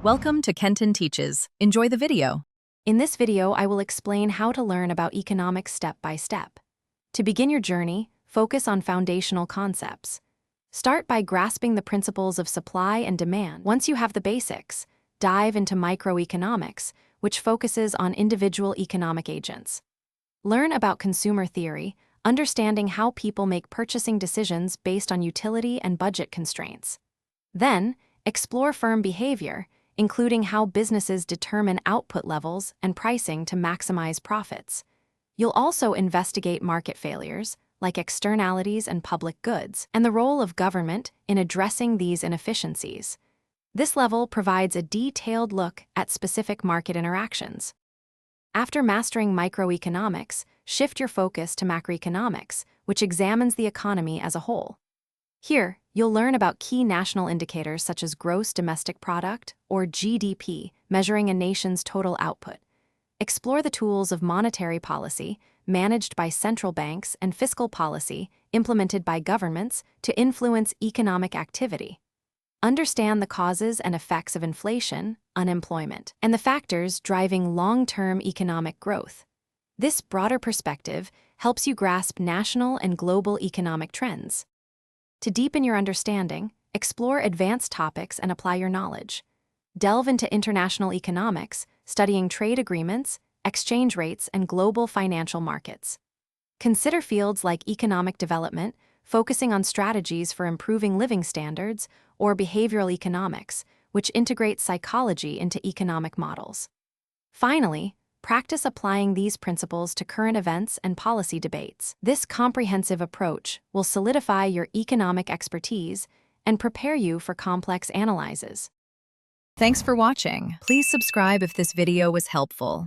Welcome to Kenton Teaches. Enjoy the video. In this video, I will explain how to learn about economics step by step. To begin your journey, focus on foundational concepts. Start by grasping the principles of supply and demand. Once you have the basics, dive into microeconomics, which focuses on individual economic agents. Learn about consumer theory, understanding how people make purchasing decisions based on utility and budget constraints. Then, explore firm behavior, including how businesses determine output levels and pricing to maximize profits. You'll also investigate market failures, like externalities and public goods, and the role of government in addressing these inefficiencies. This level provides a detailed look at specific market interactions. After mastering microeconomics, shift your focus to macroeconomics, which examines the economy as a whole. Here, you'll learn about key national indicators such as gross domestic product, or GDP, measuring a nation's total output. Explore the tools of monetary policy, managed by central banks, and fiscal policy, implemented by governments, to influence economic activity. Understand the causes and effects of inflation, unemployment, and the factors driving long-term economic growth. This broader perspective helps you grasp national and global economic trends. To deepen your understanding, explore advanced topics and apply your knowledge. Delve into international economics, studying trade agreements, exchange rates, and global financial markets. Consider fields like economic development, focusing on strategies for improving living standards, or behavioral economics, which integrates psychology into economic models. Finally, practice applying these principles to current events and policy debates. This comprehensive approach will solidify your economic expertise and prepare you for complex analyses. Thanks for watching. Please subscribe if this video was helpful.